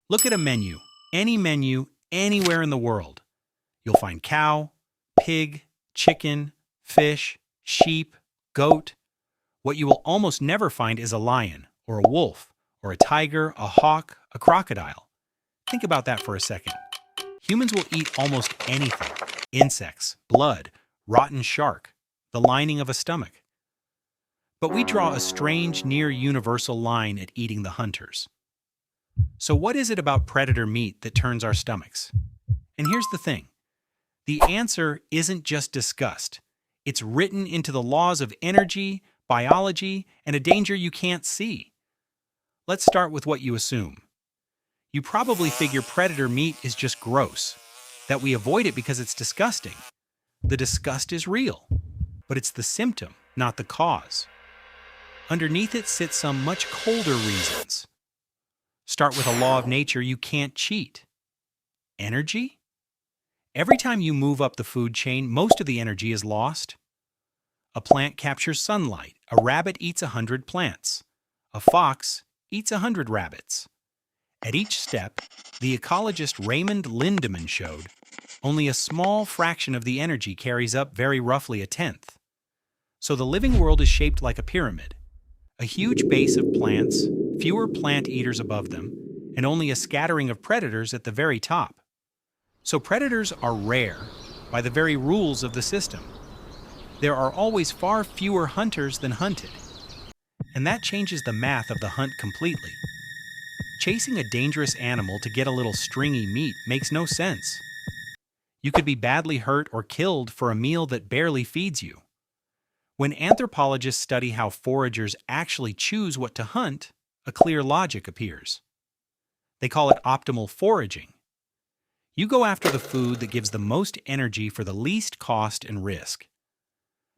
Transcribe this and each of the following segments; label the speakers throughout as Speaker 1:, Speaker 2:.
Speaker 1: Look at a menu, anywhere in the world. You'll find cow, pig, chicken, fish, sheep, goat. What you will almost never find is a lion, or a wolf, or a tiger, a hawk, a crocodile. Think about that for a second. Humans will eat almost anything. Insects, blood, rotten shark, the lining of a stomach. But we draw a strange, near-universal line at eating the hunters. So what is it about predator meat that turns our stomachs? And here's the thing. The answer isn't just disgust. It's written into the laws of energy, biology, and a danger you can't see. Let's start with what you assume. You probably figure predator meat is just gross, that we avoid it because it's disgusting. The disgust is real, but it's the symptom, not the cause. Underneath it sit some much colder reasons. Start with a law of nature you can't cheat. Energy? Every time you move up the food chain, most of the energy is lost. A plant captures sunlight. A rabbit eats 100 plants. A fox eats 100 rabbits. At each step, the ecologist Raymond Lindeman showed only a small fraction of the energy carries up very roughly a tenth. So the living world is shaped like a pyramid. A huge base of plants, fewer plant eaters above them, and only a scattering of predators at the very top. So predators are rare by the very rules of the system. There are always far fewer hunters than hunted. And that changes the math of the hunt completely. Chasing a dangerous animal to get a little stringy meat makes no sense. You could be badly hurt or killed for a meal that barely feeds you. When anthropologists study how foragers actually choose what to hunt, a clear logic appears. They call it optimal foraging. You go after the food that gives the most energy for the least cost and risk.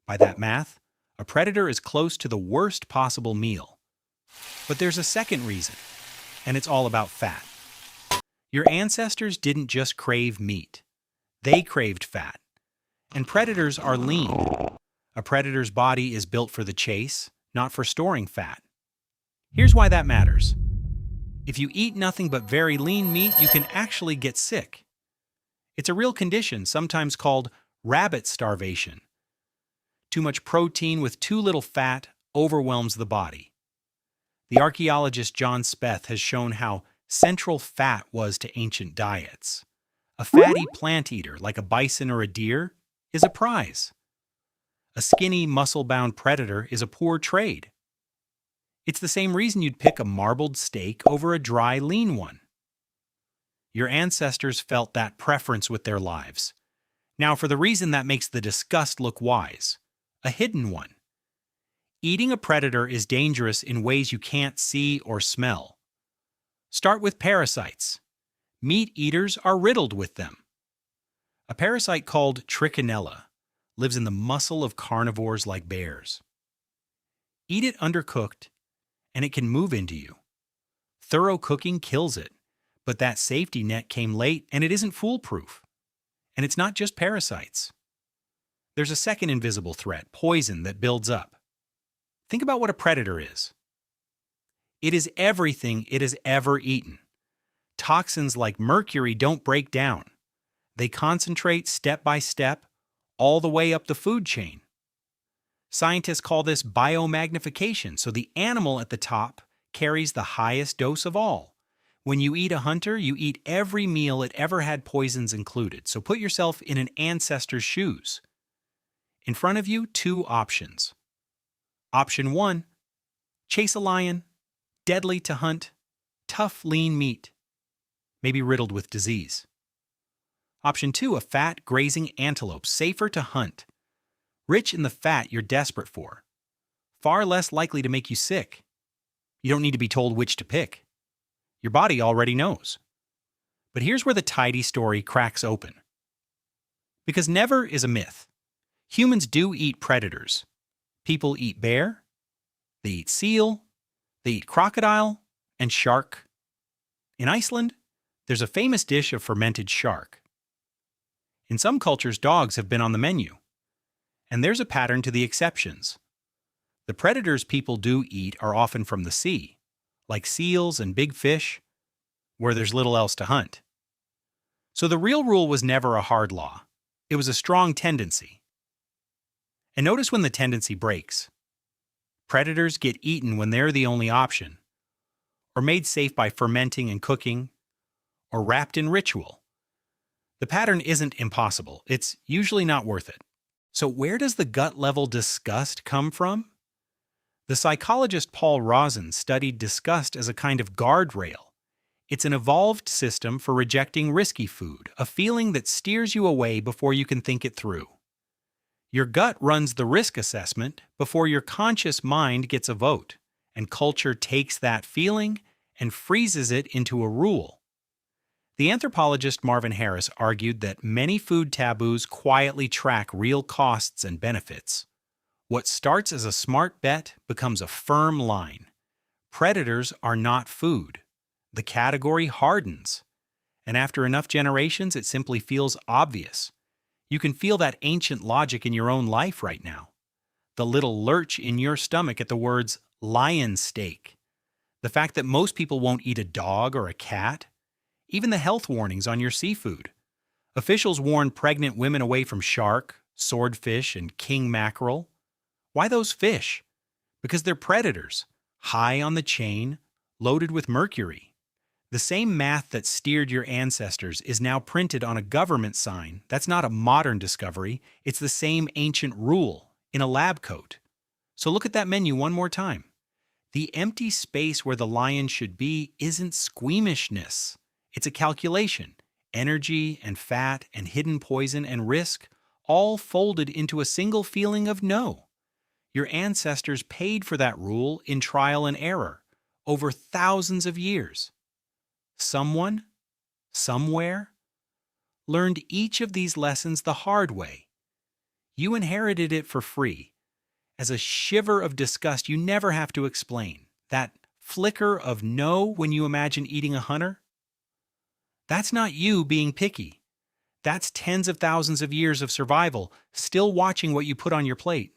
Speaker 1: By that math, a predator is close to the worst possible meal. But there's a second reason, and it's all about fat. Your ancestors didn't just crave meat. They craved fat. And predators are lean. A predator's body is built for the chase, not for storing fat. Here's why that matters. If you eat nothing but very lean meat, you can actually get sick. It's a real condition, sometimes called rabbit starvation. Too much protein with too little fat overwhelms the body. The archaeologist John Speth has shown how central fat was to ancient diets. A fatty plant eater, like a bison or a deer, is a prize. A skinny, muscle-bound predator is a poor trade. It's the same reason you'd pick a marbled steak over a dry, lean one. Your ancestors felt that preference with their lives. Now for the reason that makes the disgust look wise, a hidden one. Eating a predator is dangerous in ways you can't see or smell. Start with parasites. Meat eaters are riddled with them. A parasite called trichinella lives in the muscle of carnivores like bears. Eat it undercooked, and it can move into you. Thorough cooking kills it, but that safety net came late and it isn't foolproof. And it's not just parasites. There's a second invisible threat, poison that builds up. Think about what a predator is. It is everything it has ever eaten. Toxins like mercury don't break down. They concentrate step by step, all the way up the food chain. Scientists call this biomagnification, so the animal at the top carries the highest dose of all. When you eat a hunter, you eat every meal it ever had poisons included, so put yourself in an ancestor's shoes. In front of you, two options. Option 1, chase a lion, deadly to hunt, tough, lean meat, maybe riddled with disease. Option 2, a fat, grazing antelope, safer to hunt, rich in the fat you're desperate for, far less likely to make you sick. You don't need to be told which to pick. Your body already knows. But here's where the tidy story cracks open. Because never is a myth. Humans do eat predators. People eat bear, they eat seal, they eat crocodile, and shark. In Iceland, there's a famous dish of fermented shark. In some cultures, dogs have been on the menu. And there's a pattern to the exceptions. The predators people do eat are often from the sea, like seals and big fish. where there's little else to hunt. So the real rule was never a hard law. It was a strong tendency. And notice when the tendency breaks. Predators get eaten when they're the only option, or made safe by fermenting and cooking, or wrapped in ritual. The pattern isn't impossible. It's usually not worth it. So where does the gut-level disgust come from? The psychologist Paul Rozin studied disgust as a kind of guardrail. It's an evolved system for rejecting risky food, a feeling that steers you away before you can think it through. Your gut runs the risk assessment before your conscious mind gets a vote, and culture takes that feeling and freezes it into a rule. The anthropologist Rozin Harris argued that many food taboos quietly track real costs and benefits. What starts as a smart bet becomes a firm line. Predators are not food. The category hardens. And after enough generations, it simply feels obvious. You can feel that ancient logic in your own life right now. The little lurch in your stomach at the words lion steak. The fact that most people won't eat a dog or a cat. Even the health warnings on your seafood. Officials warn pregnant women away from shark, swordfish, and king mackerel. Why those fish? Because they're predators, high on the chain, loaded with mercury. The same math that steered your ancestors is now printed on a government sign. That's not a modern discovery. It's the same ancient rule in a lab coat. So look at that menu one more time. The empty space where the lion should be isn't squeamishness. It's a calculation. Energy and fat and hidden poison and risk all folded into a single feeling of no. Your ancestors paid for that rule in trial and error over thousands of years. Someone, somewhere, learned each of these lessons the hard way. You inherited it for free, as a shiver of disgust you never have to explain, that flicker of no when you imagine eating a hunter. That's not you being picky. That's tens of thousands of years of survival, still watching what you put on your plate.